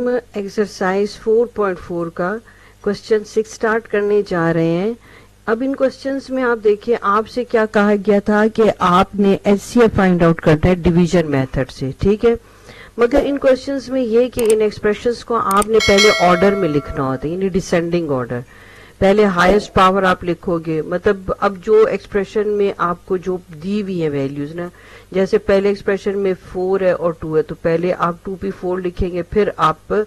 हम एक्सरसाइज 4.4 का question 6 start करने जा रहे हैं। अब इन क्वेश्चंस में आप देखिए, आपसे क्या कहा गया था कि आपने एचसीएफ फाइंड आउट करना है डिवीजन मेथड से, ठीक है। मगर इन क्वेश्चंस में ये कि इन एक्सप्रेशंस को आपने पहले ऑर्डर में लिखना होता है, यानी डिसेंडिंग ऑर्डर। पहले हाईएस्ट पावर आप लिखोगे, मतलब अब जो एक्सप्रेशन में आपको जो दी हुई है वैल्यूज ना, जैसे पहले एक्सप्रेशन में 4 है और 2 है, तो पहले आप 2p4 लिखेंगे, फिर आप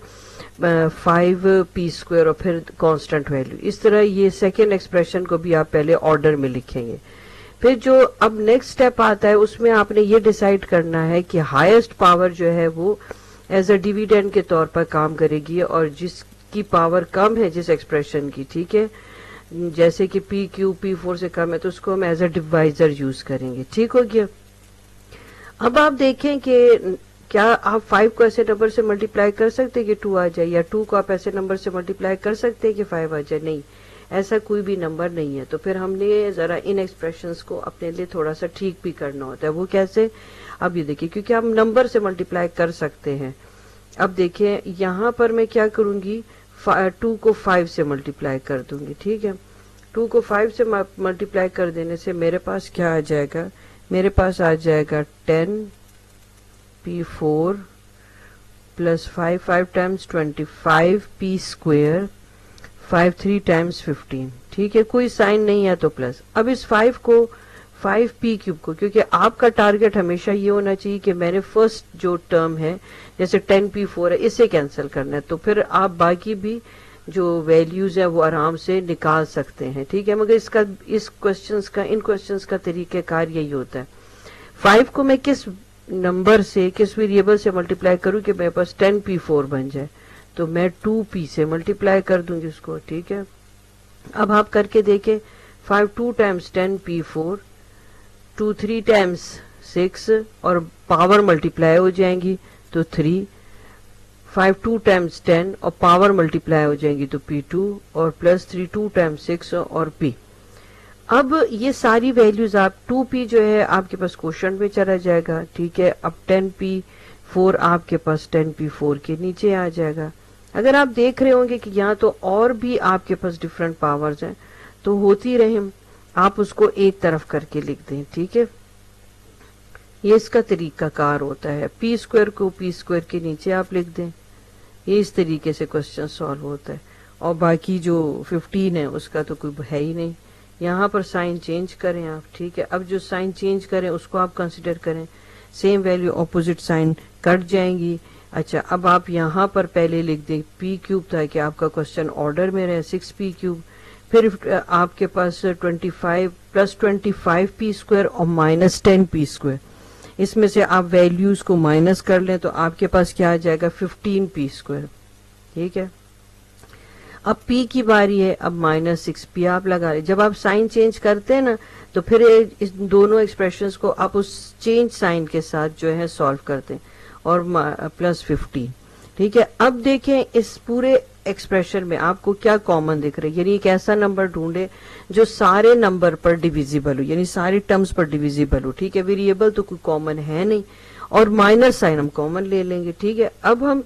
5p² और फिर कांस्टेंट वैल्यू। इस तरह ये सेकेंड एक्सप्रेशन को भी आप पहले ऑर्डर में लिखेंगे। फिर जो अब नेक्स्ट स्टेप आता है, उसमें आपने ये डिसाइड करना है कि हाईएस्ट पावर जो है वो एज अ डिविडेंड के तौर पर काम करेगी, और जिसकी पावर कम है जिस एक्सप्रेशन की, ठीक है, जैसे कि p³ p4 से कम है, तो उसको हम एज अ डिवाइजर यूज करेंगे। ठीक हो गया। अब आप देखें कि क्या आप 5 को ऐसे नंबर से मल्टीप्लाई कर सकते हैं कि 2 आ जाए, या 2 को आप ऐसे नंबर से मल्टीप्लाई कर सकते हैं कि 5 आ जाए? नहीं, ऐसा कोई भी नंबर नहीं है। तो फिर हमने जरा इन एक्सप्रेशंस को अपने लिए थोड़ा सा ठीक भी करना होता है। वो कैसे? अब ये देखिए, क्योंकि हम नंबर से मल्टीप्लाई कर सकते हैं। अब देखिए यहाँ पर मैं क्या करूंगी, 2 को 5 से मल्टीप्लाई कर दूंगी, ठीक है। 2 को 5 से मल्टीप्लाई कर देने से मेरे पास क्या आ जाएगा, मेरे पास आ जाएगा 10p4 plus 5 times 25p², 5 3 times 15, ठीक है। कोई साइन नहीं है तो प्लस। अब इस 5 को 5p³ को, क्योंकि आपका टारगेट हमेशा ये होना चाहिए कि मैंने फर्स्ट जो टर्म है जैसे 10p4 है इसे कैंसिल करना है, तो फिर आप बाकी भी जो वैल्यूज है वो आराम से निकाल सकते हैं, ठीक है। मगर इन क्वेश्चंस का तरीकेकार यही होता है। 5 को मैं किस नंबर से, किस वेरिएबल से मल्टीप्लाई करूं कि मेरे पास 10p4 बन जाए, तो मैं 2p से मल्टीप्लाई कर दूंगी उसको, ठीक है। अब आप करके देखें, 5 2 टाइम्स 10p4, 2 3 टाइम्स 6, और पावर मल्टीप्लाई हो जाएंगी तो 3, 5 2 टाइम्स 10 और पावर मल्टीप्लाई हो जाएंगी तो p2, और प्लस 3 2 टाइम्स 6 और p। अब ये सारी वैल्यूज आप 2p जो है आपके पास क्वोशंट में चला जाएगा, ठीक है। अब 10p4 आपके पास 10p4 के नीचे आ जाएगा। अगर आप देख रहे होंगे कि यहाँ तो और भी आपके पास डिफरेंट पावर्स हैं, तो होती रहे, आप उसको एक तरफ करके लिख दें, ठीक है। ये इसका तरीकाकार होता है। p² को p² के नीचे आप लिख दें, ये इस तरीके से क्वेश्चन सॉल्व होता है। और बाकी जो 15 है उसका तो कोई है ही नहीं। यहाँ पर साइन चेंज करें आप, ठीक है। अब जो साइन चेंज करें उसको आप कंसिडर करें, same value opposite sign cut जाएंगी। अच्छा, अब आप यहाँ पर पहले लिख दें p³ था कि आपका क्वेश्चन ऑर्डर में रहे, 6p³। फिर आपके पास 25 प्लस 25p² और माइनस 10p², इसमें से आप वैल्यूज को माइनस कर लें तो आपके पास क्या आ जाएगा, 15p², ठीक है। अब p की बारी है, अब माइनस 6p आप लगा रहे। जब आप साइन चेंज करते हैं ना, तो फिर इस दोनों एक्सप्रेशंस को आप उस चेंज साइन के साथ जो है सॉल्व करते हैं, और प्लस 15, ठीक है। अब देखें इस पूरे एक्सप्रेशन में आपको क्या कॉमन दिख रहा है, यानी एक ऐसा नंबर ढूंढे जो सारे नंबर पर डिविजिबल हो, यानी सारी टर्म्स पर डिविजिबल हो, ठीक है। वेरिएबल तो कोई कॉमन है नहीं, और माइनस साइन हम कॉमन ले लेंगे, ठीक है। अब हम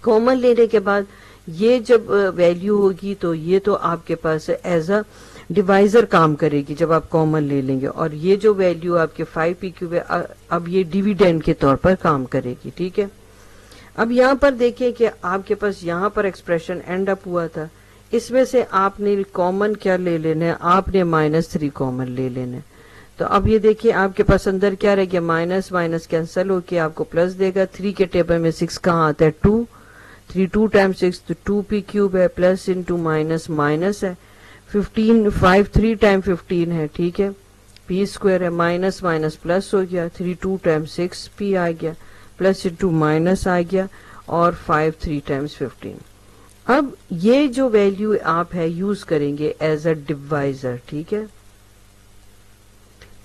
कॉमन लेने के बाद ये जब वैल्यू होगी तो ये तो आपके पास एज अ डिवाइजर काम करेगी जब आप कॉमन ले लेंगे, और ये जो वैल्यू आपके 5p³ है अब ये डिविडेंड के तौर पर काम करेगी, ठीक है। अब यहाँ पर देखिए कि आपके पास यहाँ पर एक्सप्रेशन एंड अप हुआ था, इसमें से आपने कॉमन क्या ले लेना है, आपने -3 कॉमन ले लेना है। तो अब ये देखिए आपके पास अंदर क्या रह गया, माइनस माइनस कैंसिल होके आपको प्लस देगा। 3 के टेबल में 6 कहाँ आता है, 2, 3 2 टाइम्स 6 तो 2p³ है, प्लस इंटू माइनस माइनस है, 15 5 3 टाइम 15 है, ठीक है। p² है, माइनस माइनस प्लस हो गया, 3 2 टाइम्स 6p आ गया, प्लस इंटू माइनस आ गया, और 5 3 टाइम्स 15। अब ये जो वैल्यू आप है यूज करेंगे एज अ डिवाइजर, ठीक है।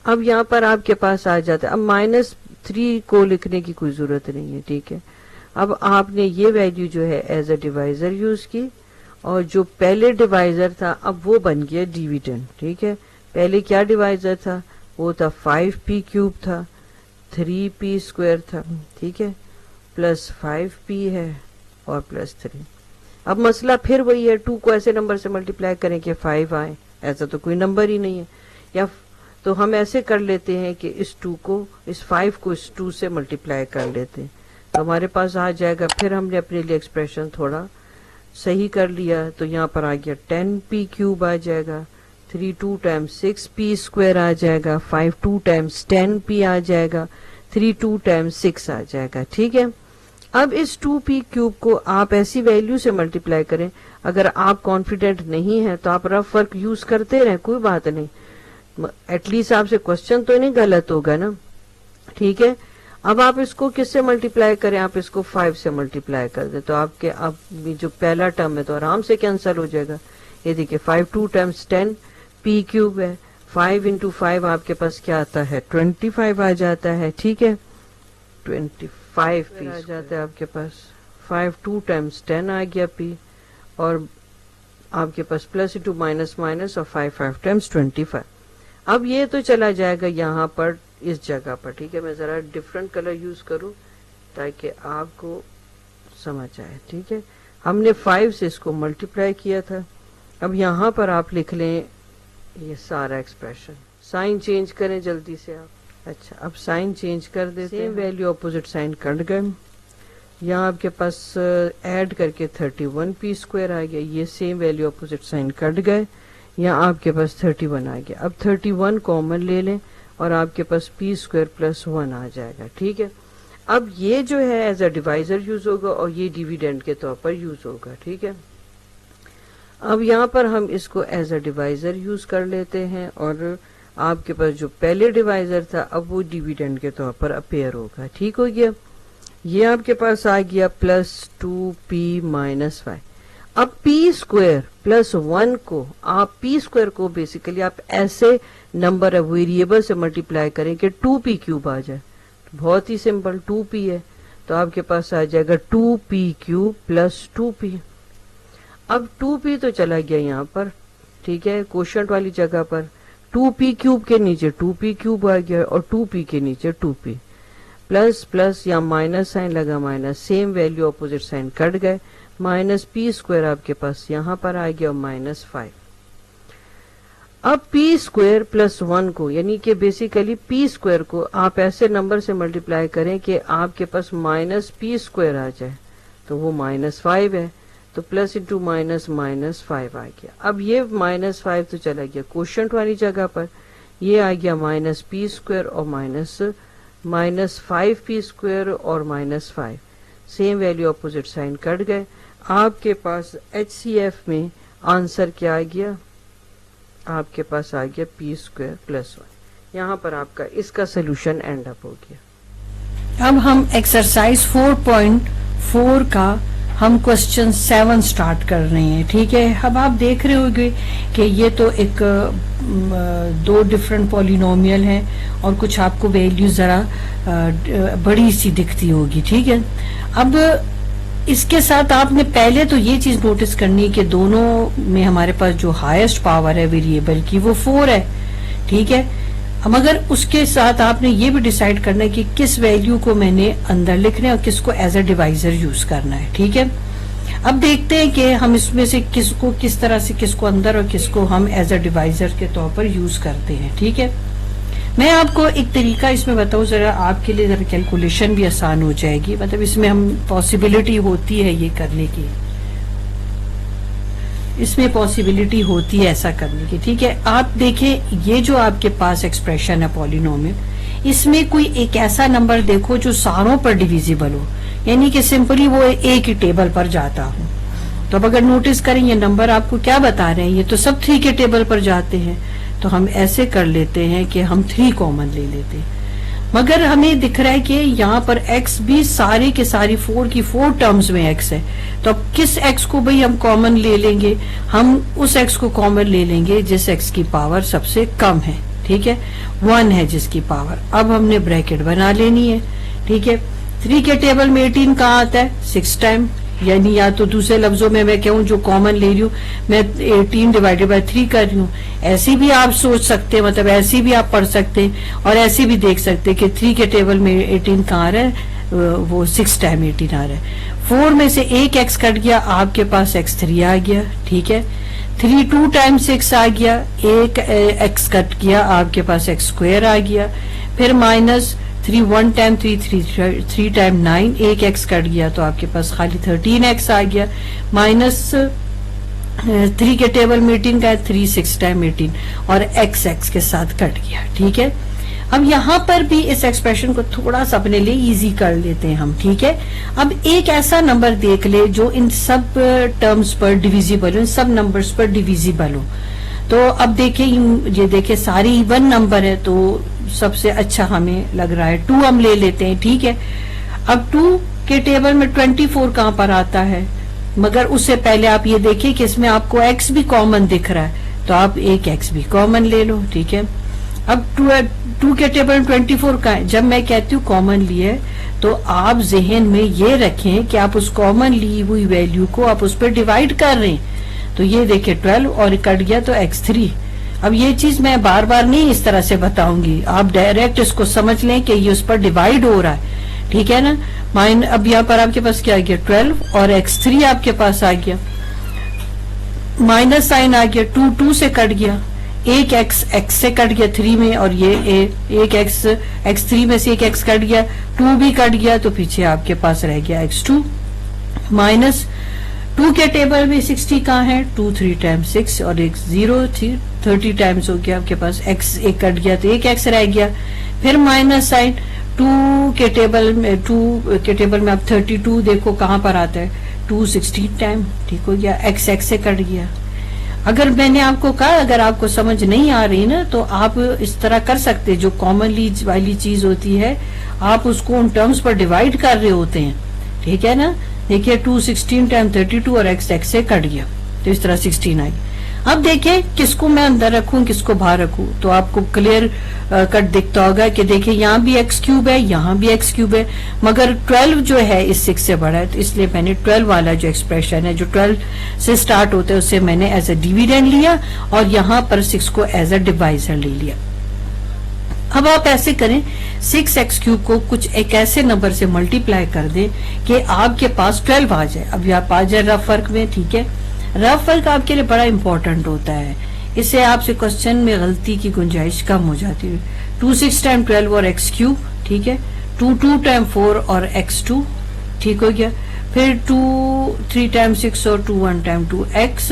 अब यहाँ पर आपके पास आ जाता है, अब -3 को लिखने की कोई जरूरत नहीं है, ठीक है। अब आपने ये वैल्यू जो है एज अ डिवाइजर यूज की, और जो पहले डिवाइजर था अब वो बन गया डिविडेंड, ठीक है। पहले क्या डिवाइजर था, वो था 5p³ था, 3p² था, ठीक है, प्लस 5p है, और +3। अब मसला फिर वही है, 2 को ऐसे नंबर से मल्टीप्लाई करें कि 5 आए, ऐसा तो कोई नंबर ही नहीं है। या तो हम ऐसे कर लेते हैं कि इस 5 को इस 2 से मल्टीप्लाई कर लेते हैं, तो हमारे पास आ जाएगा। फिर हमने अपने लिए एक्सप्रेशन थोड़ा सही कर लिया, तो यहाँ पर आ गया 10p³ आ जाएगा, 3 2 टाइम्स 6p² आ जाएगा, 5 2 टाइम्स 10p आ जाएगा, 3 2 टाइम्स 6 आ जाएगा। ठीक है, अब इस 2p³ को आप ऐसी वैल्यू से मल्टीप्लाई करें। अगर आप कॉन्फिडेंट नहीं है तो आप रफ वर्क यूज करते रहें, कोई बात नहीं, एटलीस्ट आपसे क्वेश्चन तो नहीं गलत होगा ना। ठीक है, अब आप इसको किससे मल्टीप्लाई करें, आप इसको 5 से मल्टीप्लाई कर दे, तो आपके अब जो पहला टर्म है तो आराम से कैंसिल हो जाएगा। ये देखिए 5 2 टाइम्स 10p³ है, 5 इंटू 5 आपके पास क्या आता है, 25 आ जाता है। ठीक है, 25 p आ जाता है आपके पास, 5 2 टाइम्स 10 आ गया p, और आपके पास प्लस इंटू माइनस माइनस, और 5 5 टाइम्स 25। अब ये तो चला जाएगा यहाँ पर इस जगह पर। ठीक है, मैं जरा डिफरेंट कलर यूज करूं ताकि आपको समझ आए। ठीक है, हमने 5 से इसको मल्टीप्लाई किया था। अब यहाँ पर आप लिख लें ये सारा एक्सप्रेशन, साइन चेंज करें जल्दी से आप। अच्छा, अब साइन चेंज कर देते हैं, same value opposite sign cut गए। यहाँ आपके पास ऐड करके 31p² आ गया, ये same value opposite sign cut गए, यहाँ आपके पास 31 आ गया। अब 31 कॉमन ले लें और आपके पास p² + 1 आ जाएगा। ठीक है, अब ये जो है एज अ डिवाइजर यूज होगा और ये डिविडेंड के तौर पर यूज होगा। ठीक है, अब यहाँ पर हम इसको एज अ डिवाइजर यूज कर लेते हैं, और आपके पास जो पहले डिवाइजर था अब वो डिविडेंड के तौर पर अपेयर होगा। ठीक हो गया, ये आपके पास आ गया +2p - 5। अब p² + 1 को आप p² को बेसिकली आप ऐसे नंबर वेरिएबल से मल्टीप्लाई करें कि 2p³ आ जाए, तो बहुत ही सिंपल, 2p है तो आपके पास आ जाएगा 2p³ + 2p। अब 2p तो चला गया यहाँ पर, ठीक है, क्वोशिएंट वाली जगह पर, 2p³ के नीचे 2p³ आ गया और 2p के नीचे 2p, प्लस प्लस या माइनस साइन लगा minus, same value opposite sign cut गए, -p² आपके पास यहाँ पर आ गया और -5। अब p² + 1 को यानी कि बेसिकली p² को आप ऐसे नंबर से मल्टीप्लाई करें कि आपके पास -p² आ जाए, तो वो -5 है, तो प्लस इंटू माइनस -5 आ गया। अब ये -5 तो चला गया क्वोशिएंट वाली जगह पर, ये आ गया -p² और -5p² और -5, same value opposite sign cut गए। आपके पास HCF में आंसर क्या आ गया, आपके पास आ गया p² + 1। यहाँ पर आपका इसका सोल्यूशन एंड अप हो गया। अब हम एक्सरसाइज 4.4 का हम क्वेश्चन 7 स्टार्ट कर रहे हैं। ठीक है, अब आप देख रहे होंगे कि ये तो एक 2 डिफरेंट पॉलिनोमियल हैं और कुछ आपको वैल्यू जरा बड़ी सी दिखती होगी। ठीक है, अब इसके साथ आपने पहले तो ये चीज नोटिस करनी है कि दोनों में हमारे पास जो हाईएस्ट पावर है वेरिएबल की वो 4 है। ठीक है, मगर उसके साथ आपने ये भी डिसाइड करना है कि किस वैल्यू को मैंने अंदर लिखना है और किसको एज अ डिवाइजर यूज करना है। ठीक है, अब देखते हैं कि हम इसमें से किसको किस तरह से किसको अंदर और किसको हम एज अ डिवाइजर के तौर पर यूज करते हैं। ठीक है, मैं आपको एक तरीका इसमें बताऊं, जरा आपके लिए जरा कैलकुलेशन भी आसान हो जाएगी, मतलब इसमें हम पॉसिबिलिटी होती है ये करने की, इसमें पॉसिबिलिटी होती है ऐसा करने की। ठीक है, आप देखें ये जो आपके पास एक्सप्रेशन है पॉलिनोमियल, इसमें कोई एक ऐसा नंबर देखो जो सारों पर डिविजिबल हो, यानी कि सिंपली वो एक ही टेबल पर जाता हो। तो अब अगर नोटिस करें ये नंबर आपको क्या बता रहे हैं, ये तो सब 3 के टेबल पर जाते हैं, तो हम ऐसे कर लेते हैं कि हम 3 कॉमन ले लेते हैं। मगर हमें दिख रहा है कि यहाँ पर x भी सारी के सारी 4 की 4 टर्म्स में x है, तो अब किस x को भाई हम कॉमन ले लेंगे, हम उस x को कॉमन ले लेंगे जिस x की पावर सबसे कम है। ठीक है, 1 है जिसकी पावर। अब हमने ब्रैकेट बना लेनी है। ठीक है, 3 के टेबल में 18 कहाँ आता है, 6 टाइम, यानी या तो दूसरे लफ्जों में मैं कहूँ जो कॉमन ले रही हूँ मैं 18 / 3 कर रही हूँ। ऐसी भी आप सोच सकते हैं, मतलब ऐसी भी आप पढ़ सकते हैं और ऐसी भी देख सकते हैं कि 3 के टेबल में 18 कहाँ आ रहा है, वो 6 टाइम 18 आ रहा है। 4 में से एक x कट गया, आपके पास x3 आ गया, ठीक है। 3 2 टाइम्स 6 आ गया, एक x कट गया, आपके पास x स्क्वायर आ गया। फिर माइनस 3 1 टाइम 3 टाइम 9, एक x कट गया तो आपके पास खाली 13x आ गया। माइनस 3 के टेबल में 18 का है, 3 6 टाइम 18 और x के साथ कट गया, ठीक है। अब यहाँ पर भी इस एक्सप्रेशन को थोड़ा सा अपने लिए इजी कर लेते हैं हम, ठीक है। अब एक ऐसा नंबर देख ले जो इन सब टर्म्स पर डिविजिबल हो, इन सब नंबर्स पर डिविजिबल हो। तो अब देखिए, ये देखिए सारे इवन नंबर है, तो सबसे अच्छा हमें लग रहा है 2 हम ले लेते हैं, ठीक है। अब 2 के टेबल में 24 कहाँ पर आता है, मगर उससे पहले आप ये देखिए कि इसमें आपको x भी कॉमन दिख रहा है, तो आप एक x भी कॉमन ले लो, ठीक है। अब 2 के टेबल में 24 का है, जब मैं कहती हूँ कॉमन लिए तो आप जहन में ये रखें कि आप उस कॉमन ली हुई वैल्यू को आप उस पर डिवाइड कर रहे हैं। तो ये देखिए 12 और कट गया तो x3। अब ये चीज मैं बार बार नहीं इस तरह से बताऊंगी, आप डायरेक्ट इसको समझ लें कि ये उस पर डिवाइड हो रहा है, ठीक है ना। अब यहाँ पर आपके पास क्या आ गया 12 और x3 आपके पास आ गया, माइनस साइन आ गया, 2 2 से कट गया, एक x से कट गया 3 में, और ये एक x3 में से एक x कट गया, 2 भी कट गया, तो पीछे आपके पास रह गया x2। माइनस 2 के टेबल में 60 कहाँ है, 2 3 टाइम्स 6 और एक 0 थी, 30 टाइम्स हो गया आपके पास, x एक कट गया तो एक x रह गया। फिर माइनस साइन 2 के टेबल में अब 32 देखो कहाँ पर आता है, 2 16 टाइम, ठीक हो गया, x से कट गया। अगर मैंने आपको कहा अगर आपको समझ नहीं आ रही ना तो आप इस तरह कर सकते, जो कॉमनली वाली चीज होती है आप उसको उन टर्म्स पर डिवाइड कर रहे होते हैं, ठीक है ना। देखिए 2 16 टाइम 32 और x से कट गया, तो इस तरह 16 आई। अब देखिए किसको मैं अंदर रखूं किसको बाहर रखूं, तो आपको क्लियर कट दिखता होगा कि देखिए यहाँ भी x क्यूब है, यहाँ भी x क्यूब है, मगर 12 जो है इस 6 से बड़ा है, तो इसलिए मैंने 12 वाला जो एक्सप्रेशन है जो 12 से स्टार्ट होता है उससे मैंने एज अ डिविडेंड लिया और यहाँ पर 6 को एज अ डिवाइजर ले लिया। अब आप ऐसे करें 6x क्यूब को कुछ एक ऐसे नंबर से मल्टीप्लाई कर दें कि आपके पास 12 आ जाए। अब आप आ जाए रफ वर्क में, ठीक है। रफ वर्क आपके लिए बड़ा इंपॉर्टेंट होता है, इससे आपसे क्वेश्चन में गलती की गुंजाइश कम हो जाती है। 2 6 टाइम 12 और x क्यूब, ठीक है। 2 2 टाइम 4 और x2, ठीक हो गया। फिर 2 3 टाइम 6 और 2 1 टाइम 2x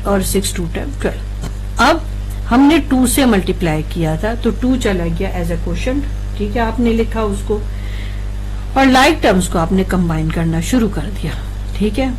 और 6 2 टाइम 12। अब हमने 2 से मल्टीप्लाई किया था तो 2 चला गया एज अ क्वोशंट, ठीक है, आपने लिखा उसको, और लाइक टर्म्स को आपने कंबाइन करना शुरू कर दिया, ठीक है।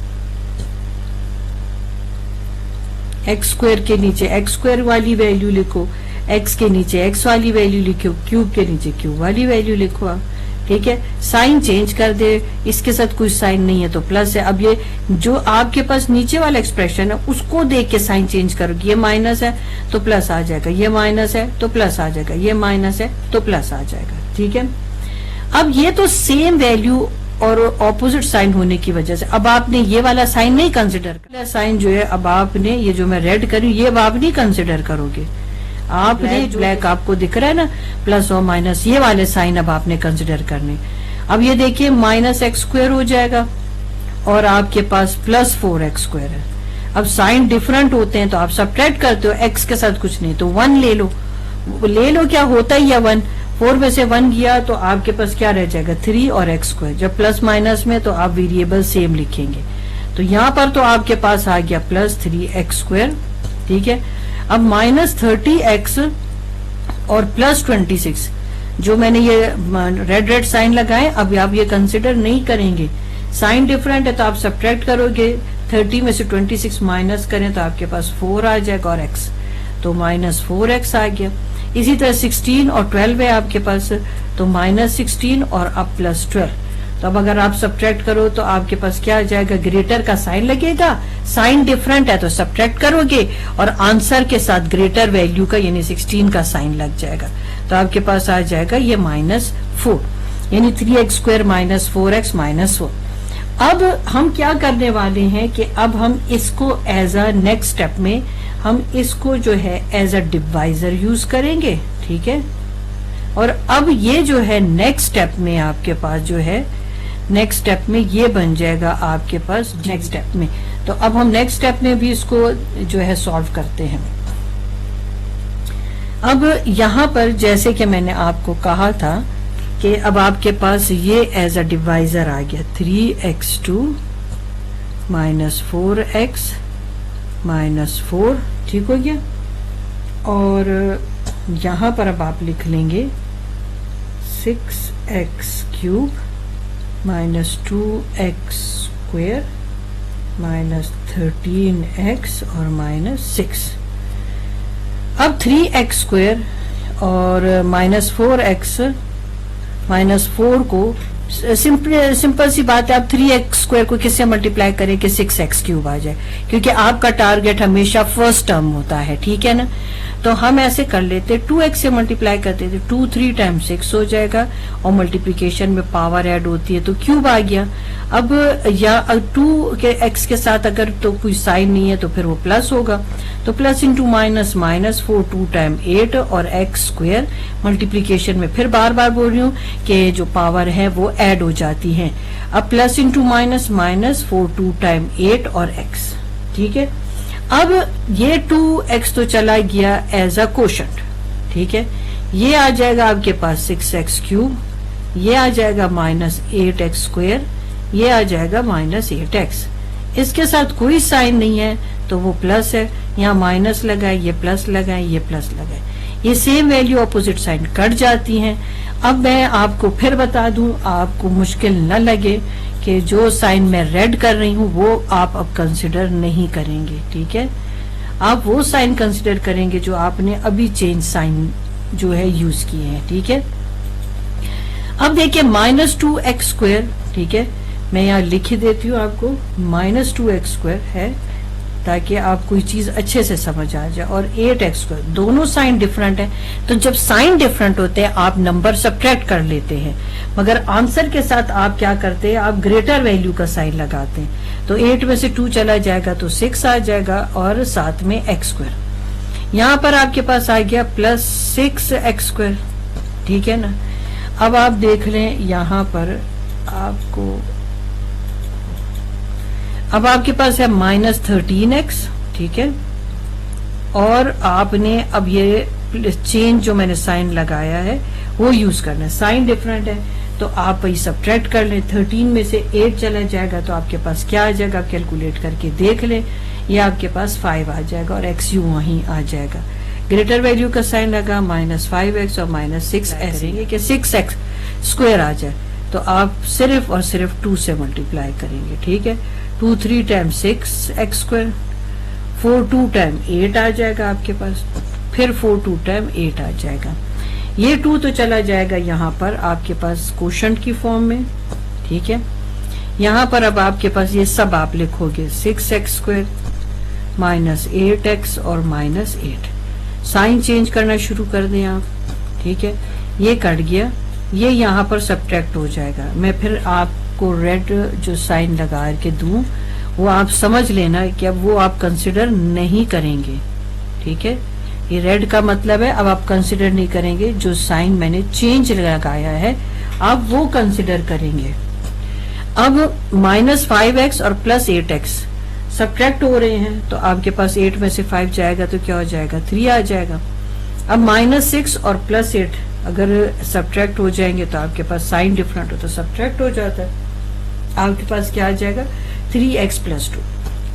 एक्स स्क्वायर के नीचे एक्स स्क्वायर वाली वैल्यू लिखो, एक्स के नीचे एक्स वाली वैल्यू लिखो, क्यूब के नीचे क्यूब वाली वैल्यू लिखो आप, ठीक है। साइन चेंज कर दे, इसके साथ कोई साइन नहीं है तो प्लस है। अब ये जो आपके पास नीचे वाला एक्सप्रेशन है उसको देख के साइन चेंज करोगे, ये माइनस है तो प्लस आ जाएगा, ये माइनस है तो प्लस आ जाएगा, ये माइनस है तो प्लस आ जाएगा, ठीक है। अब ये तो सेम वैल्यू और ऑपोजिट साइन होने की वजह से अब आपने ये वाला साइन नहीं कंसिडर कर, साइन जो है अब आपने ये जो मैं रेड करी ये आप नहीं कंसिडर करोगे, आपने ब्लैक आपको दिख रहा है ना प्लस और माइनस, ये वाले साइन अब आपने कंसिडर करने। अब ये देखिए माइनस एक्स स्क्वायर हो जाएगा और आपके पास प्लस 4x स्क्वायर है। अब साइन डिफरेंट होते हैं तो आप सब्ट्रैक्ट करते हो, एक्स के साथ कुछ नहीं तो 1 ले लो, क्या होता ही है 1, 4 में से 1 गया तो आपके पास क्या रह जाएगा 3 और x स्क्वायर। जब प्लस माइनस में तो आप वेरिएबल सेम लिखेंगे, तो यहाँ पर तो आपके पास आ गया प्लस 3x स्क्वायर, ठीक है। अब माइनस 30x और प्लस 26, जो मैंने ये रेड साइन लगाए अब आप ये कंसिडर नहीं करेंगे, साइन डिफरेंट है तो आप सब्ट्रैक्ट करोगे, 30 में से 26 माइनस करें तो आपके पास 4 आ जाएगा और x, तो माइनस 4x आ गया। इसी तरह 16 और 12 है आपके पास, तो माइनस 16 और अब प्लस 12, तो अब अगर आप सब्ट्रैक्ट करो तो आपके पास क्या आ जाएगा, ग्रेटर का साइन लगेगा, साइन डिफरेंट है तो सब्ट्रैक्ट करोगे और आंसर के साथ ग्रेटर वैल्यू का यानी 16 का साइन लग जाएगा, तो आपके पास आ जाएगा ये -4, यानी 3x square minus 4x minus 4। अब हम क्या करने वाले हैं कि अब हम इसको एज अ नेक्स्ट स्टेप में हम इसको जो है एज अ डिवाइजर यूज करेंगे, ठीक है। और अब ये जो है नेक्स्ट स्टेप में आपके पास जो है नेक्स्ट स्टेप में ये बन जाएगा आपके पास नेक्स्ट स्टेप में। तो अब हम नेक्स्ट स्टेप में भी इसको जो है सॉल्व करते हैं। अब यहां पर जैसे कि मैंने आपको कहा था कि अब आपके पास ये एज अ डिवाइजर आ गया 3x2 माइनस 4x माइनस 4, ठीक हो गया। और यहां पर अब आप लिख लेंगे 6x³ minus 2x square minus 13x और माइनस 6। अब 3x स्क्वेयर और माइनस 4x माइनस 4 को सिंपल सी बात है, आप 3x स्क्वायर को किससे मल्टीप्लाई करें कि 6x³ आ जाए, क्योंकि आपका टारगेट हमेशा फर्स्ट टर्म होता है, ठीक है ना। तो हम ऐसे कर लेते, 2x से मल्टीप्लाई करते थे, 2 3 टाइम्स 6 हो जाएगा और मल्टीप्लिकेशन में पावर ऐड होती है तो क्यूब आ गया। अब या 2 के x के साथ अगर तो कोई साइन नहीं है तो फिर वो प्लस होगा, तो plus into minus minus 4 2 time 8 और x स्क्वायर मल्टीप्लिकेशन में फिर बार बार बोल रही हूँ कि जो पावर है वो ऐड हो जाती है। अब plus into minus minus 4 2 time 8 और x, ठीक है। अब ये 2x तो चला गया एज अ कोशंट, ठीक है। ये आ जाएगा आपके पास 6x³, ये आ जाएगा माइनस 8x स्क्वायर, ये आ जाएगा माइनस 8x। इसके साथ कोई साइन नहीं है तो वो प्लस है, यहाँ माइनस लगाए, ये प्लस लगाए, ये प्लस लगाए, ये same value opposite sign cut जाती हैं। अब मैं आपको फिर बता दूं, आपको मुश्किल न लगे कि जो साइन मैं रेड कर रही हूं वो आप अब कंसिडर नहीं करेंगे, ठीक है। आप वो साइन कंसिडर करेंगे जो आपने अभी चेंज साइन जो है यूज किए हैं, ठीक है। अब देखिए माइनस 2x स्क्वायर, ठीक है, मैं यहाँ लिख ही देती हूँ आपको, माइनस 2x स्क्वायर है ताकि आप कोई चीज अच्छे से समझ आ जाए, और 8x स्क्वायर, दोनों साइन डिफरेंट है। तो जब साइन डिफरेंट होते हैं आप नंबर सब्ट्रैक्ट कर लेते हैं, मगर आंसर के साथ आप क्या करते हैं, आप ग्रेटर वैल्यू का साइन लगाते हैं। तो 8 में से 2 चला जाएगा तो 6 आ जाएगा और साथ में x स्क्वायर। यहाँ पर आपके पास आ गया प्लस 6x स्क्वायर, ठीक है ना। अब आप देख लें यहाँ पर आपको, अब आपके पास है माइनस 13x, ठीक है। और आपने अब ये चेंज जो मैंने साइन लगाया है वो यूज करना है, साइन डिफरेंट है तो आप वही सब्ट्रैक्ट कर लें। 13 में से 8 चला जाएगा तो आपके पास क्या आ जाएगा, कैलकुलेट करके देख लें, ये आपके पास 5 आ जाएगा और x यू वहीं आ जाएगा। ग्रेटर वैल्यू का साइन लगा, माइनस 5x और माइनस 6 ऐसे कि 6x स्क्वायर आ जाए तो आप सिर्फ और सिर्फ 2 से मल्टीप्लाई करेंगे, ठीक है। 2 3 टाइम 6x स्क्वायर, 4 2 टाइम 8 आ जाएगा आपके पास, फिर 4 2 टाइम 8 आ जाएगा। ये 2 तो चला जाएगा यहाँ पर आपके पास कोशंट की फॉर्म में, ठीक है। यहाँ पर अब आपके पास ये सब आप लिखोगे 6x स्क्वायर माइनस 8x और माइनस 8। साइन चेंज करना शुरू कर दें आप, ठीक है। ये कट गया, ये यहाँ पर सब्ट्रैक्ट हो जाएगा। मैं फिर आपको रेड जो साइन लगा के दूं वो आप समझ लेना कि अब वो आप कंसिडर नहीं करेंगे, ठीक है। ये रेड का मतलब है अब आप कंसिडर नहीं करेंगे, जो साइन मैंने चेंज लगाया है आप वो कंसिडर करेंगे। अब माइनस 5x और प्लस 8x सब्ट्रैक्ट हो रहे हैं तो आपके पास 8 में से 5 जाएगा तो क्या हो जाएगा, 3 आ जाएगा। अब माइनस 6 और प्लस 8 अगर सब्ट्रैक्ट हो जाएंगे तो आपके पास साइन डिफरेंट हो तो सब्ट्रैक्ट हो जाता है, आपके पास क्या आ जाएगा 3x प्लस 2।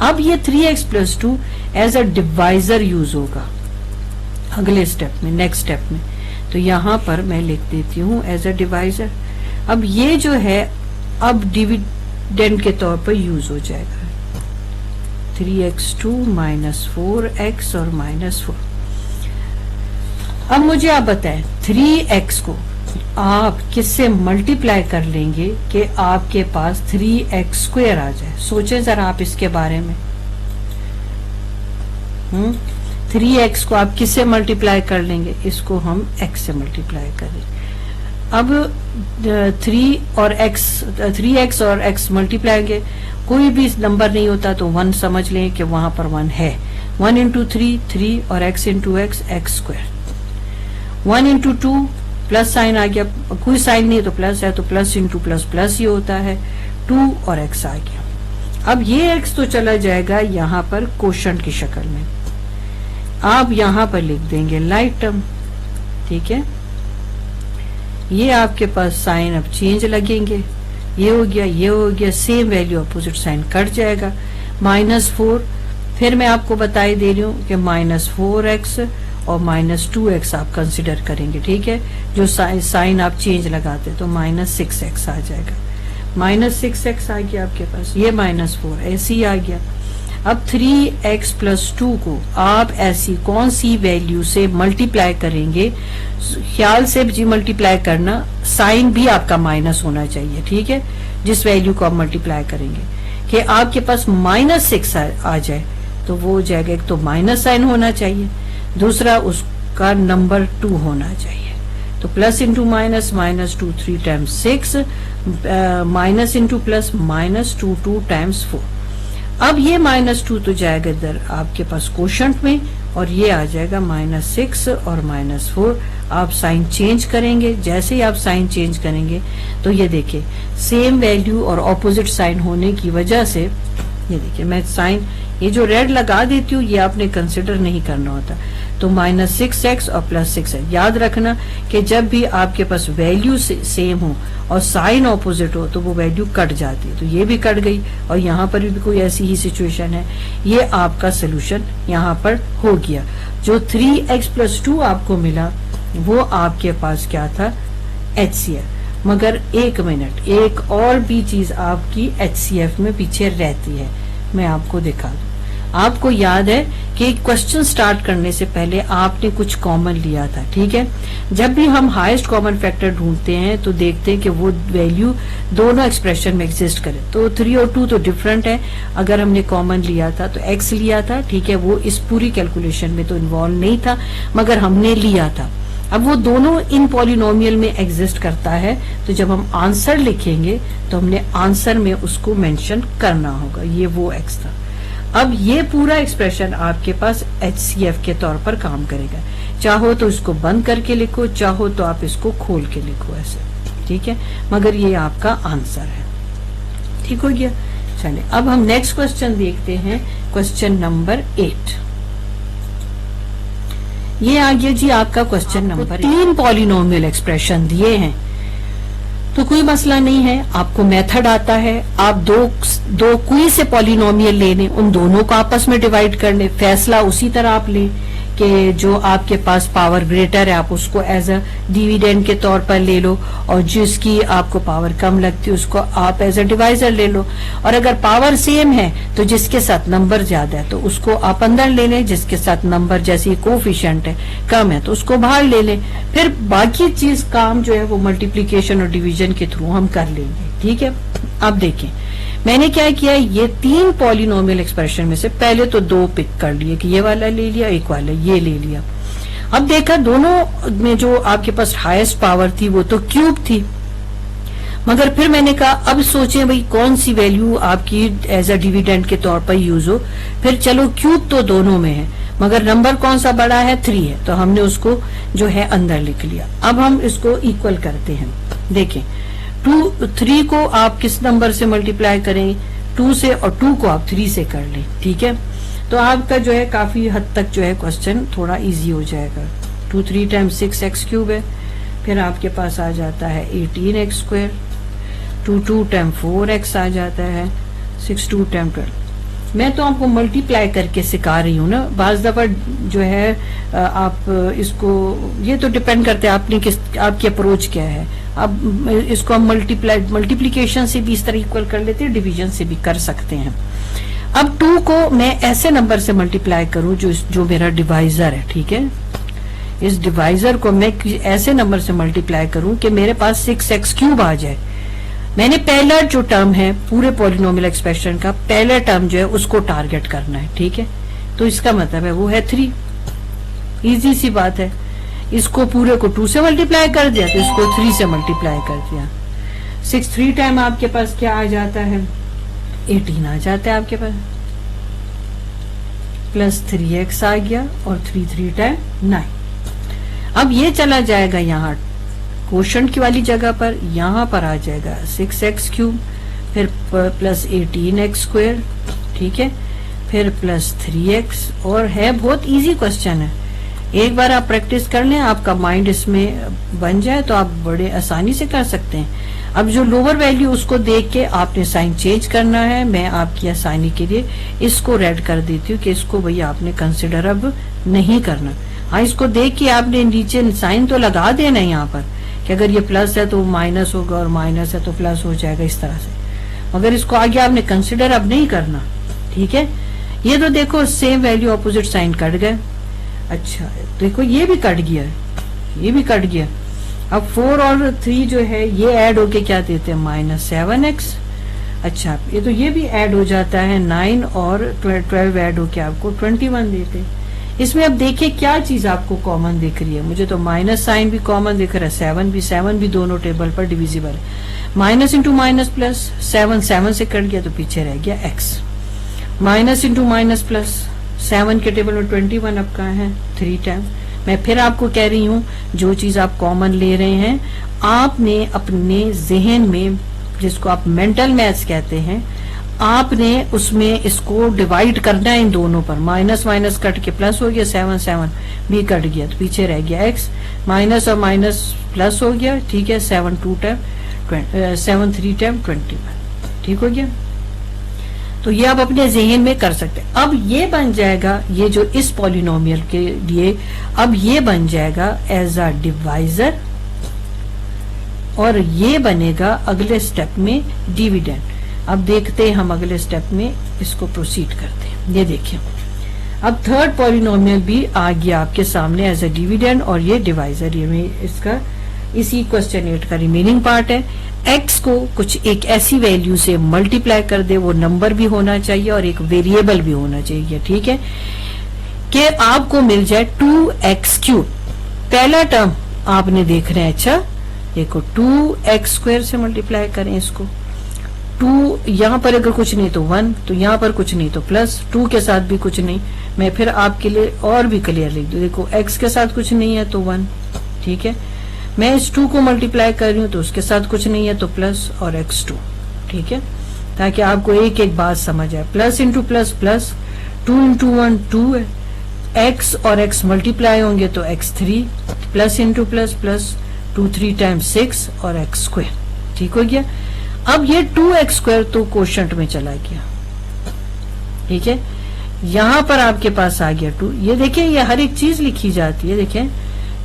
अब ये 3x plus 2 as a divisor use होगा अगले स्टेप में, नेक्स्ट स्टेप में। तो यहाँ पर मैं लिख देती हूँ एज अ डिवाइजर। अब ये जो है अब डिविडेंड के तौर पर यूज हो जाएगा, 3x2 माइनस 4x और माइनस 4। अब मुझे आप बताएं 3x को आप किससे मल्टीप्लाई कर लेंगे कि आपके पास 3x स्क्वायर आ जाए। सोचें जरा आप इसके बारे में। 3x को आप किससे मल्टीप्लाई कर लेंगे, इसको हम x से मल्टीप्लाई करेंगे। अब 3x और x मल्टीप्लाई होंगे, कोई भी नंबर नहीं होता तो 1 समझ लें कि वहां पर 1 है। 1 इंटू 3 3 और x into x x square, 1 into 2 plus sign आ गया, कोई साइन नहीं है तो प्लस है, तो प्लस इंटू प्लस प्लस ही होता है, 2 और x आ गया। अब ये x तो चला जाएगा यहाँ पर क्वोशंट की शक्ल में, आप यहाँ पर लिख देंगे लाइट टर्म, ठीक है। ये आपके पास साइन अब चेंज लगेंगे, ये हो गया, ये हो गया, same value opposite sign cut जाएगा, -4। फिर मैं आपको बताई दे रही हूँ कि -4x और -2x आप कंसिडर करेंगे, ठीक है। जो साइन आप चेंज लगाते तो -6x आ जाएगा, -6x आ गया आपके पास, ये -4 ऐसे ही आ गया। अब 3x + 2 को आप ऐसी कौन सी वैल्यू से मल्टीप्लाई करेंगे, ख्याल से जी मल्टीप्लाई करना, साइन भी आपका माइनस होना चाहिए, ठीक है। जिस वैल्यू को आप मल्टीप्लाई करेंगे कि आपके पास -6 आ जाए तो वो हो जाएगा, एक तो माइनस साइन होना चाहिए, दूसरा उसका नंबर 2 होना चाहिए। तो plus into minus, -2 3 times 6, minus into plus, -2 2 times 4। अब ये -2 तो जाएगा इधर आपके पास क्वोशंट में, और ये आ जाएगा -6 और -4। आप साइन चेंज करेंगे, जैसे ही आप साइन चेंज करेंगे तो ये देखिए सेम वैल्यू और ऑपोजिट साइन होने की वजह से, ये देखिए मैं साइन ये जो रेड लगा देती हूँ ये आपने कंसिडर नहीं करना होता। तो -6x और +6 है। याद रखना कि जब भी आपके पास वैल्यू सेम हो और साइन ऑपोजिट हो तो वो वैल्यू कट जाती है, तो ये भी कट गई, और यहाँ पर भी कोई ऐसी ही सिचुएशन है। ये आपका सोल्यूशन यहाँ पर हो गया। जो 3x + 2 आपको मिला वो आपके पास क्या था, HCF। मगर एक मिनट, एक और भी चीज आपकी HCF में पीछे रहती है, मैं आपको दिखा दूं। आपको याद है कि क्वेश्चन स्टार्ट करने से पहले आपने कुछ कॉमन लिया था, ठीक है। जब भी हम हाईएस्ट कॉमन फैक्टर ढूंढते हैं तो देखते हैं कि वो वैल्यू दोनों एक्सप्रेशन में एग्जिस्ट करे। तो 3 और 2 तो डिफरेंट है, अगर हमने कॉमन लिया था तो x लिया था, ठीक है। वो इस पूरी कैलकुलेशन में तो इन्वॉल्व नहीं था, मगर हमने लिया था। अब वो दोनों इन पॉलिनोमियल में एग्जिस्ट करता है, तो जब हम आंसर लिखेंगे तो हमने आंसर में उसको मेंशन करना होगा, ये वो x था। अब ये पूरा एक्सप्रेशन आपके पास HCF के तौर पर काम करेगा। चाहो तो इसको बंद करके लिखो, चाहो तो आप इसको खोल के लिखो ऐसे, ठीक है, मगर ये आपका आंसर है, ठीक हो गया। चलिए अब हम नेक्स्ट क्वेश्चन देखते हैं, क्वेश्चन नंबर 8। ये आ गया जी आपका क्वेश्चन नंबर 3 पॉलिनोमियल एक्सप्रेशन दिए हैं, तो कोई मसला नहीं है, आपको मेथड आता है। आप दो कोई से पॉलिनोमियल लेने, उन दोनों को आपस में डिवाइड करने, फैसला उसी तरह आप लें कि जो आपके पास पावर ग्रेटर है आप उसको एज अ डिविडेंड के तौर पर ले लो, और जिसकी आपको पावर कम लगती है उसको आप एज अ डिवाइजर ले लो। और अगर पावर सेम है तो जिसके साथ नंबर ज्यादा है तो उसको आप अंदर ले लें, जिसके साथ नंबर जैसे कोफिशिएंट है कम है तो उसको बाहर ले लें। फिर बाकी चीज काम जो है वो मल्टीप्लीकेशन और डिवीजन के थ्रू हम कर लेंगे, ठीक है। अब देखें मैंने क्या किया, ये 3 पॉलिनोमियल एक्सप्रेशन में से पहले तो 2 पिक कर लिए कि ये वाला ले लिया, एक वाला ये ले लिया। अब देखा दोनों में जो आपके पास हाईएस्ट पावर थी वो तो क्यूब थी, मगर फिर मैंने कहा अब सोचें भाई कौन सी वैल्यू आपकी एज अ डिविडेंड के तौर पर यूज हो। फिर चलो क्यूब तो दोनों में है, मगर नंबर कौन सा बड़ा है, 3 है, तो हमने उसको जो है अंदर लिख लिया। अब हम इसको इक्वल करते हैं। देखें 3 को आप किस नंबर से मल्टीप्लाई करें, 2 से, और 2 को आप 3 से कर लें, ठीक है। तो आपका जो है काफी हद तक जो है क्वेश्चन थोड़ा इजी हो जाएगा। 2 3 टाइम्स 6x³ है, फिर आपके पास आ जाता है 18x², 2 2 टाइम 4x आ जाता है, 6 2 टाइम 12। मैं तो आपको मल्टीप्लाई करके सिखा रही हूँ ना, बाज दफा जो है आप इसको, ये तो डिपेंड करते हैं आपने आपकी अप्रोच क्या है। अब इसको हम मल्टीप्लीकेशन से भी इस तरह इक्वल कर लेते हैं, डिवीजन से भी कर सकते हैं। अब 2 को मैं ऐसे नंबर से मल्टीप्लाई करूं जो मेरा डिवाइजर है, ठीक है। इस डिवाइजर को मैं ऐसे नंबर से मल्टीप्लाई करूं कि मेरे पास 6x³ आ जाए। मैंने पहला जो टर्म है पूरे पॉलिनोमियल एक्सप्रेशन का, पहला टर्म जो है उसको टारगेट करना है, ठीक है। तो इसका मतलब है वो है 3, इजी सी बात है। इसको पूरे को 2 से मल्टीप्लाई कर दिया तो इसको 3 से मल्टीप्लाई कर दिया। 6 3 टाइम आपके पास क्या आ जाता है, 18 आ जाता है आपके पास, प्लस 3x आ गया, और 3 3 टाइम 9। अब ये चला जाएगा यहाँ क्वोशंट की वाली जगह पर यहाँ पर आ जाएगा 6x3, फिर प्लस 18x², ठीक है, फिर प्लस 3x। और है बहुत इजी क्वेश्चन है, एक बार आप प्रैक्टिस कर लें, आपका माइंड इसमें बन जाए तो आप बड़े आसानी से कर सकते हैं। अब जो लोअर वैल्यू उसको देख के आपने साइन चेंज करना है। मैं आपकी आसानी के लिए इसको रेड कर देती हूँ कि इसको भैया आपने कंसिडर अब नहीं करना। हाँ, इसको देख के आपने नीचे साइन तो लगा देना है यहाँ पर कि अगर ये प्लस है तो माइनस होगा और माइनस है तो प्लस हो जाएगा, इस तरह से। मगर इसको आगे आपने कंसिडर अब नहीं करना, ठीक है। ये तो देखो same value opposite sign cut गए। अच्छा देखो ये भी कट गया, ये भी कट गया। अब 4 और 3 जो है ये ऐड होके क्या देते हैं, -7x। अच्छा ये तो ये भी ऐड हो जाता है, 9 और 12 ऐड होके आपको 21 देते हैं। इसमें अब देखिए क्या चीज आपको कॉमन दिख रही है। मुझे तो माइनस साइन भी कॉमन दिख रहा है, 7 भी दोनों टेबल पर डिविजिबल है। माइनस इंटू माइनस प्लस, 7 से कट गया तो पीछे रह गया x। Minus into minus plus, 7 के टेबल में 21 अब कहाँ है, 3 टाइम। मैं फिर आपको कह रही हूँ जो चीज आप कॉमन ले रहे हैं आपने अपने जहन में, जिसको आप मेंटल मैथ्स कहते हैं, आपने उसमें इसको डिवाइड करना है इन दोनों पर। माइनस माइनस कट के प्लस हो गया, 7 भी कट गया तो पीछे रह गया x। माइनस और माइनस प्लस हो गया, ठीक है, 7 3 टाइम 21, ठीक हो गया। तो ये आप अपने जहन में कर सकते हैं। अब ये बन जाएगा, ये जो इस पॉलिनोमियल के लिए अब ये बन जाएगा एज अ डिवाइजर, और ये बनेगा अगले स्टेप में डिविडेंड। अब देखते हैं हम अगले स्टेप में इसको प्रोसीड करते हैं। ये देखिए अब थर्ड पॉलिनोमियल भी आ गया आपके सामने एज अ डिविडेंड और ये डिवाइजर। ये में इसका इसी क्वेश्चन 8 का रिमेनिंग पार्ट है। x को कुछ एक ऐसी वैल्यू से मल्टीप्लाई कर दे, वो नंबर भी होना चाहिए और एक वेरिएबल भी होना चाहिए, ठीक है, कि आपको मिल जाए 2x3। पहला टर्म आपने देखना है, अच्छा देखो 2x² से मल्टीप्लाई करें इसको। 2 यहाँ पर अगर कुछ नहीं तो 1, तो यहाँ पर कुछ नहीं तो प्लस, 2 के साथ भी कुछ नहीं। मैं फिर आपके लिए और भी क्लियर लिख दूं, देखो x के साथ कुछ नहीं है तो 1, ठीक है। मैं इस 2 को मल्टीप्लाई कर रही हूँ तो उसके साथ कुछ नहीं है तो प्लस और x2, ठीक है, ताकि आपको एक एक बात समझ आए। Plus into plus plus, 2 into 1 2 है, x और x मल्टीप्लाई होंगे तो x3, plus into plus plus, 2 3 times 6 और x², ठीक हो गया। अब ये 2x² तो कोशंट में चला गया, ठीक है। यहां पर आपके पास आ गया 2। ये देखिए ये हर एक चीज लिखी जाती है, देखिए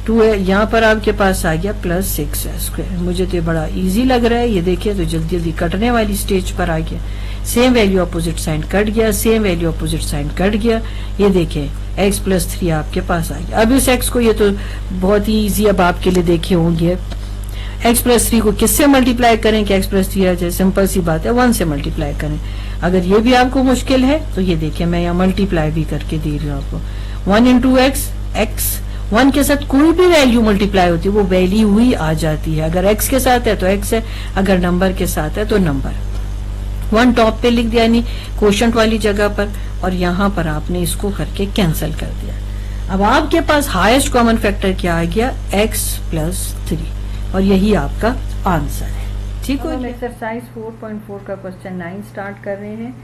2 है, यहाँ पर आपके पास आ गया प्लस 6x²। मुझे तो बड़ा इजी लग रहा है। ये देखिए तो जल्दी जल्दी कटने वाली स्टेज पर आ गया। Same value opposite sign cut गया, same value opposite sign cut गया। ये देखिए x + 3 आपके पास आ गया। अब इस x को, ये तो बहुत ही इजी अब आपके लिए देखे होंगे, x + 3 को किससे मल्टीप्लाई करें कि x + 3 आ जाए, सिंपल सी बात है, 1 से मल्टीप्लाई करें। अगर ये भी आपको मुश्किल है तो ये देखिए मैं यहाँ मल्टीप्लाई भी करके दे रही हूँ आपको। 1 इंटू x, 1 के साथ कोई भी वैल्यू मल्टीप्लाई होती है वो वैल्यू हुई आ जाती है। अगर x के साथ है तो x है, अगर नंबर के साथ है तो नंबर। 1 टॉप पे लिख दिया यानी क्वोशंट वाली जगह पर, और यहाँ पर आपने इसको करके कैंसिल कर दिया। अब आपके पास हाईएस्ट कॉमन फैक्टर क्या आ गया, x + 3, और यही आपका आंसर है, ठीक हो। हम एक्सरसाइज 4.4 का क्वेश्चन 9 स्टार्ट कर रहे हैं,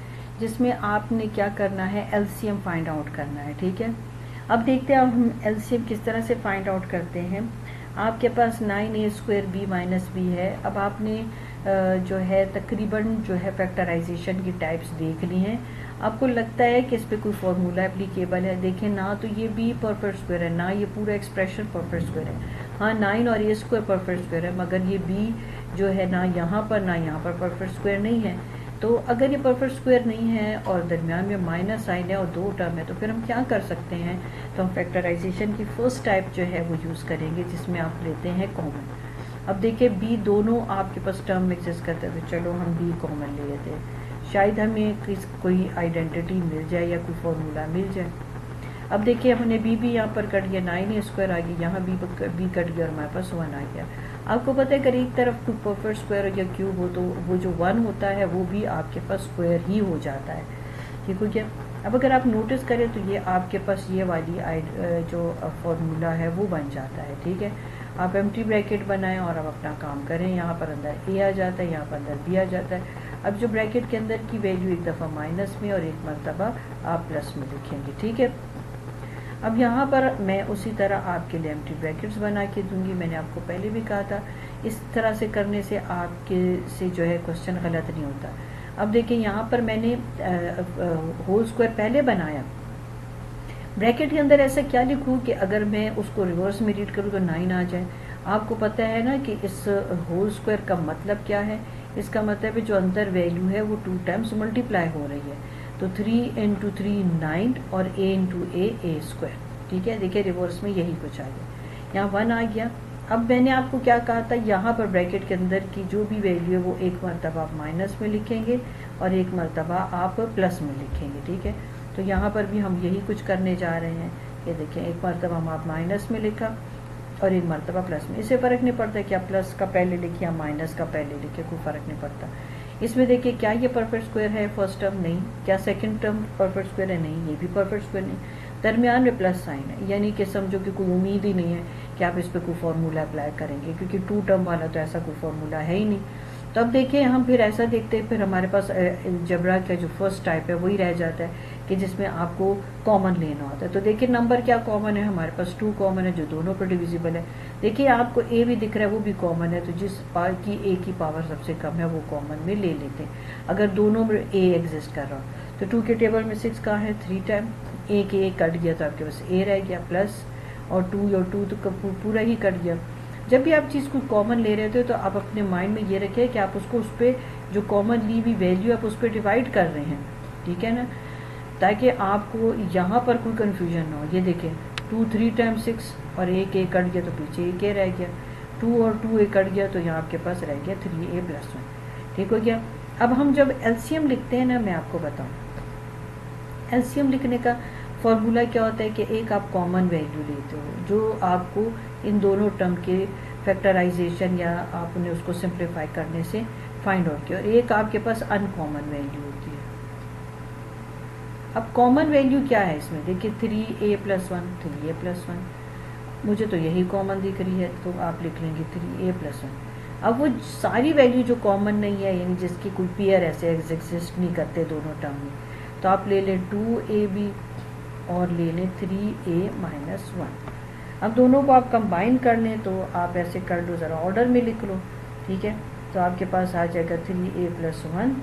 जिसमें आपने क्या करना है, एलसीएम फाइंड आउट करना है, ठीक है। अब देखते हैं अब हम एलसीएम किस तरह से फाइंड आउट करते हैं। आपके पास 9a² b - b है। अब आपने जो है तकरीबन जो है फैक्टराइजेशन की टाइप्स देख ली हैं। आपको लगता है कि इस पे कोई फॉर्मूला एप्लीकेबल है। देखें ना तो ये b परफेक्ट स्क्वायर है, ना ये पूरा एक्सप्रेशन परफेक्ट स्क्वायर है। हाँ 9 और a² परफेक्ट स्क्वायर है, मगर ये b जो है ना यहाँ पर ना यहाँ पर परफेक्ट स्क्वायर नहीं है। तो अगर ये परफेक्ट स्क्वायर नहीं है और दरमियान में माइनस साइन है और 2 टर्म है, तो फिर हम क्या कर सकते हैं, तो हम फैक्टराइजेशन की फर्स्ट टाइप जो है वो यूज़ करेंगे, जिसमें आप लेते हैं कॉमन। अब देखिए b दोनों आपके पास टर्म एग्जिस्ट करते हैं, तो चलो हम b कॉमन ले लेते हैं, शायद हमें कोई आइडेंटिटी मिल जाए या कोई फॉर्मूला मिल जाए। अब देखिए हमने b भी यहाँ पर कट गया, 9a² आ गया, यहाँ b कट गया और हमारे पास 1 आ गया। आपको पता है अगर एक तरफ कोई परफेक्ट स्क्वायर या क्यूब हो तो वो जो 1 होता है वो भी आपके पास स्क्वायर ही हो जाता है, ठीक हो गया। अब अगर आप नोटिस करें तो ये आपके पास ये वाली जो फॉर्मूला है वो बन जाता है, ठीक है। आप एम्प्टी ब्रैकेट बनाएं और अब अपना काम करें। यहाँ पर अंदर ए आ जाता है, यहाँ पर अंदर बी आ जाता है। अब जो ब्रैकेट के अंदर की वैल्यू एक दफ़ा माइनस में और एक मरतबा आप प्लस में लिखेंगे, ठीक है। अब यहाँ पर मैं उसी तरह आपके लिए एम्प्टी ब्रैकेट्स बना के दूंगी। मैंने आपको पहले भी कहा था इस तरह से करने से आपके से जो है क्वेश्चन गलत नहीं होता। अब देखिए यहाँ पर मैंने होल स्क्वायर पहले बनाया, ब्रैकेट के अंदर ऐसा क्या लिखूँ कि अगर मैं उसको रिवर्स में रीड करूँ तो 9 आ जाए। आपको पता है ना कि इस होल स्क्वायर का मतलब क्या है। इसका मतलब है जो अंदर वैल्यू है वो 2 टाइम्स मल्टीप्लाई हो रही है। तो 3 इंटू 3 9 और a इंटू ए स्क्वायर, ठीक है। देखिए रिवर्स में यही कुछ आ गया, यहाँ 1 आ गया। अब मैंने आपको क्या कहा था, यहाँ पर ब्रैकेट के अंदर की जो भी वैल्यू है वो एक मरतबा आप माइनस में लिखेंगे और एक मरतबा आप प्लस में लिखेंगे, ठीक है। तो यहाँ पर भी हम यही कुछ करने जा रहे हैं। ये देखें, एक मरतबा हम आप माइनस में लिखा और एक मरतबा प्लस में। इससे फ़र्क नहीं पड़ता कि आप प्लस का पहले लिखिए या माइनस का पहले लिखिए, कोई फ़र्क नहीं पड़ता। इसमें देखिए क्या ये परफेक्ट स्क्वायर है फर्स्ट टर्म, नहीं। क्या सेकंड टर्म परफेक्ट स्क्वायर है, नहीं। ये भी परफेक्ट स्क्वायर नहीं। दरमियान में प्लस साइन है, यानी कि समझो कि कोई उम्मीद ही नहीं है कि आप इस पर कोई फार्मूला अप्लाई करेंगे, क्योंकि 2 टर्म वाला तो ऐसा कोई फार्मूला है ही नहीं। तो अब देखिए हम फिर ऐसा देखते हैं, फिर हमारे पास जबरा का जो फर्स्ट टाइप है वही रह जाता है कि जिसमें आपको कॉमन लेना होता है। तो देखिए नंबर क्या कॉमन है, हमारे पास 2 कॉमन है जो दोनों पर डिविजिबल है। देखिए आपको ए भी दिख रहा है, वो भी कॉमन है, तो जिस की ए की पावर सबसे कम है वो कॉमन में ले लेते हैं अगर दोनों में ए एग्जिस्ट कर रहा हो। तो 2 के टेबल में 6 का है 3 टाइम, ए के ए कट गया तो आपके पास ए रह गया प्लस, और 2 तो पूरा ही कट गया। जब भी आप चीज़ को कॉमन ले रहे थे तो आप अपने माइंड में ये रखें कि आप उसको उस पर जो कॉमन ली हुई वैल्यू आप उस पर डिवाइड कर रहे हैं, ठीक है ना, ताकि आपको यहाँ पर कोई कन्फ्यूजन ना हो। ये देखें 2 3 टाइम्स 6 और एक ए कट गया तो पीछे एक ए रह गया, 2 और 2 ए कट गया तो यहाँ आपके पास रह गया 3a + 1, ठीक हो गया। अब हम जब एलसीएम लिखते हैं ना, मैं आपको बताऊँ एलसीएम लिखने का फॉर्मूला क्या होता है कि एक आप कॉमन वैल्यू लेते हो जो आपको इन दोनों टर्म के फैक्टराइजेशन या आपने उसको सिंप्लीफाई करने से फाइंड आउट किया, और एक आपके पास अनकॉमन वैल्यू होती है। अब कॉमन वैल्यू क्या है इसमें, देखिए 3a + 1 3a + 1, मुझे तो यही कॉमन दिख रही है तो आप लिख लेंगे 3a + 1। अब वो सारी वैल्यू जो कॉमन नहीं है, यानी जिसकी कोई पेयर ऐसे एग्जिस्ट नहीं करते दोनों टर्म में, तो आप ले लें 2ab और ले लें 3a - 1। अब दोनों को आप कंबाइन कर लें तो आप ऐसे कर लो, ज़रा ऑर्डर में लिख लो, ठीक है। तो आपके पास आ जाएगा 3a + 1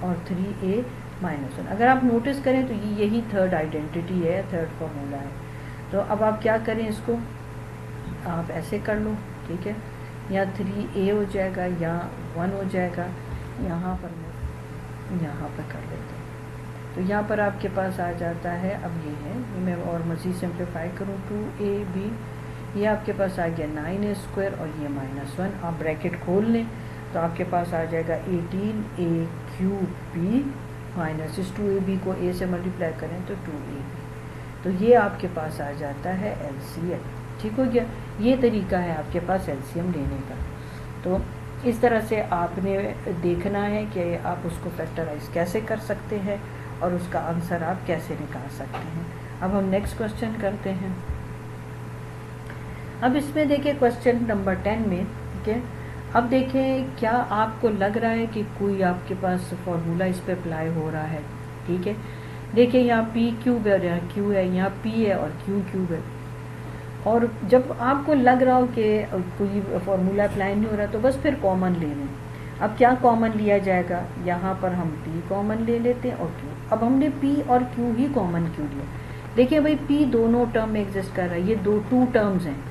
और 3a - 1। अगर आप नोटिस करें तो यही थर्ड आइडेंटिटी है, थर्ड फार्मूला है। तो अब आप क्या करें, इसको आप ऐसे कर लो, ठीक है। या 3a हो जाएगा या 1 हो जाएगा, यहाँ पर कर लेते हैं। तो यहाँ पर आपके पास आ जाता है, अब ये है, मैं और मज़ीद सिंप्लीफाई करूँ 2ab, ये आपके पास आ गया 9a² और ये -1। आप ब्रैकेट खोल लें तो आपके पास आ जाएगा 18a³ माइनस इस 2ab को a से मल्टीप्लाई करें तो 2ab। तो ये आपके पास आ जाता है एलसीएम, ठीक हो गया। ये तरीका है आपके पास एलसीएम लेने का। तो इस तरह से आपने देखना है कि आप उसको फैक्टराइज कैसे कर सकते हैं और उसका आंसर आप कैसे निकाल सकते हैं। अब हम नेक्स्ट क्वेश्चन करते हैं। अब इसमें देखिए क्वेश्चन नंबर 10 में, ठीक है। अब देखें क्या आपको लग रहा है कि कोई आपके पास फॉर्मूला इस पे अप्लाई हो रहा है, ठीक है। देखिए यहाँ p³ है और यहाँ q है, यहाँ p है और q³ है, और जब आपको लग रहा हो कि कोई फॉर्मूला अप्लाई नहीं हो रहा तो बस फिर कॉमन ले लें। अब क्या कॉमन लिया जाएगा, यहाँ पर हम p कॉमन ले लेते हैं और q। अब हमने p और q ही कॉमन क्यों लिया, देखिए भाई p दोनों टर्म में एग्जिस्ट कर रहा है, ये 2 टर्म्स हैं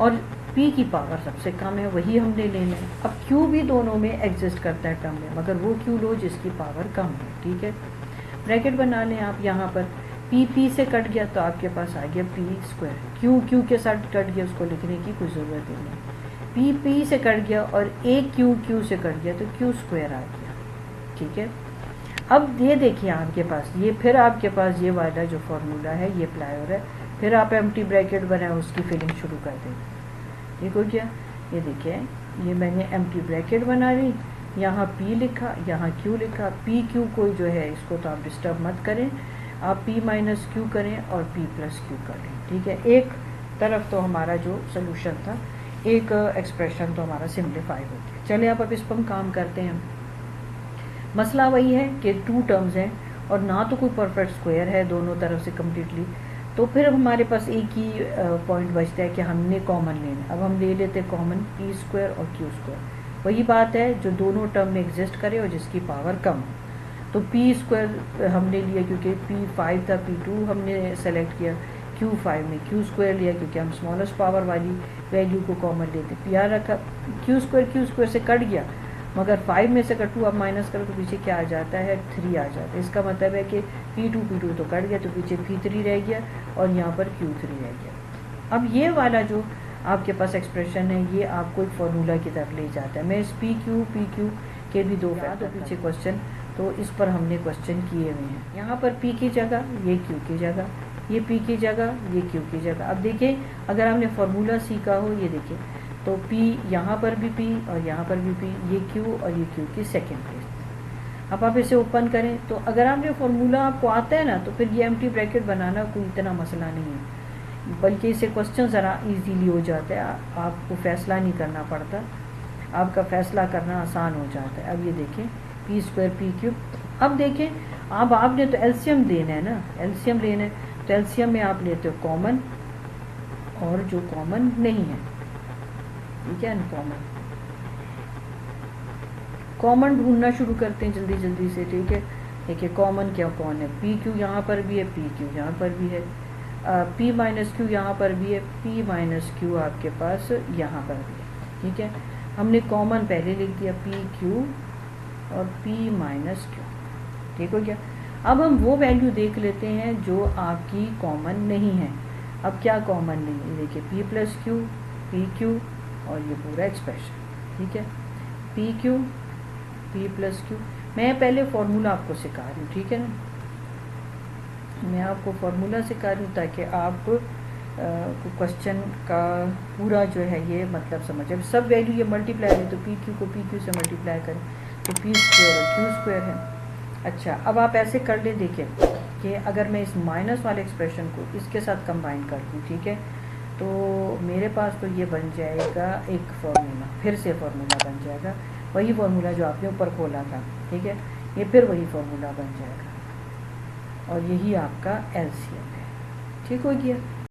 और p की पावर सबसे कम है, वही हमने लेना है। अब q भी दोनों में एग्जिस्ट करता है टर्म में, मगर वो q लो जिसकी पावर कम है, ठीक है। ब्रैकेट बना लें आप, यहाँ पर p से कट गया तो आपके पास आ गया p², q के साथ कट गया, उसको लिखने की कोई ज़रूरत ही नहीं। p से कट गया और a q से कट गया तो q² आ गया, ठीक है। अब ये देखिए आपके पास ये फिर आपके पास ये वाला जो फार्मूला है ये अप्लाई हो रहा है, फिर आप एम्प्टी ब्रैकेट बनाए उसकी फिलिंग शुरू कर दें, ठीक हो गया। ये देखिए ये मैंने एम्प्टी ब्रैकेट बना ली, यहाँ p लिखा, यहाँ q लिखा। p/q को जो है इसको तो आप डिस्टर्ब मत करें, आप p - q करें और p + q करें, ठीक है। एक तरफ तो हमारा जो सोल्यूशन था एक एक्सप्रेशन तो हमारा सिंप्लीफाई हो गया। चलिए अब इस पर हम काम करते हैं। मसला वही है कि 2 टर्म्स हैं और ना तो कोई परफेक्ट स्क्वायर है दोनों तरफ से कम्प्लीटली, तो फिर हमारे पास एक ही पॉइंट बचता है कि हमने कॉमन लेना। अब हम ले लेते हैं कॉमन पी स्क्वायर और क्यू स्क्वायर। वही बात है जो दोनों टर्म में एग्जिस्ट करे और जिसकी पावर कम हो। तो पी स्क्वायर हमने लिया क्योंकि पी 5 था, P2 हमने सेलेक्ट किया, Q5 में क्यू स्क्वायर लिया क्योंकि हम स्मॉलेस्ट पावर वाली वैल्यू को कॉमन लेते। पी आर रखा, क्यू स्क्वायर से कट गया, मगर 5 में से अगर 2 आप माइनस करो तो पीछे क्या आ जाता है, 3 आ जाता है। इसका मतलब है कि P2 तो कट गया तो पीछे P3 रह गया और यहाँ पर Q3 रह गया। अब ये वाला जो आपके पास एक्सप्रेशन है ये आपको एक फार्मूला की तरफ ले जाता है। मैं इस PQ के भी 2 तो पीछे क्वेश्चन, तो इस पर हमने क्वेश्चन किए हुए हैं। यहाँ पर P की जगह ये Q की जगह, ये P की जगह ये Q की जगह। अब देखिए अगर हमने फार्मूला सीखा हो, ये देखिए तो P यहाँ पर भी P और यहाँ पर भी P, ये Q और ये Q की सेकेंड प्लेस। अब आप इसे ओपन करें तो अगर आपने फार्मूला आपको आता है ना तो फिर ये एम्प्टी ब्रैकेट बनाना कोई इतना मसला नहीं है, बल्कि इसे क्वेश्चन ज़रा इजीली हो जाता है, आपको फैसला नहीं करना पड़ता, आपका फैसला करना आसान हो जाता है। अब ये देखें P स्क्वायर P क्यूब। अब देखें अब आपने तो एलसीएम देना है ना, एलसीएम लेना है, तो एलसीएम में आप लेते हो कॉमन और जो कॉमन नहीं है, ठीक है, अनकॉमन। कॉमन ढूंढना शुरू करते हैं जल्दी जल्दी से, ठीक है। देखिए कॉमन क्या कौन है, पी क्यू यहाँ पर भी है, पी क्यू यहाँ पर भी है, पी माइनस क्यू यहाँ पर भी है, पी माइनस क्यू आपके पास यहाँ पर भी है, ठीक है। हमने कॉमन पहले लिख दिया पी क्यू और पी माइनस क्यू, ठीक हो गया। अब हम वो वैल्यू देख लेते हैं जो आपकी कॉमन नहीं है। अब क्या कॉमन नहीं है, देखिए P plus Q, P Q और ये पूरा एक्सप्रेशन, ठीक है। P Q P plus Q, मैं पहले फॉर्मूला आपको सिखा रही हूँ, ठीक है ना, मैं आपको फॉर्मूला सिखा रही हूँ ताकि आप क्वेश्चन का पूरा जो है ये मतलब समझे। सब वैल्यू ये मल्टीप्लाई है तो पी क्यू को पी क्यू से मल्टीप्लाई करें तो पी स्क्वायर और क्यू स्क्वायर है। अच्छा अब आप ऐसे कर ले, देखिए कि अगर मैं इस माइनस वाले एक्सप्रेशन को इसके साथ कंबाइन कर दूँ, ठीक है, तो मेरे पास तो ये बन जाएगा एक फार्मूला, फिर से फार्मूला बन जाएगा, वही फार्मूला जो आपने ऊपर खोला था, ठीक है, ये फिर वही फार्मूला बन जाएगा और यही आपका एलसीएम है, ठीक हो गया।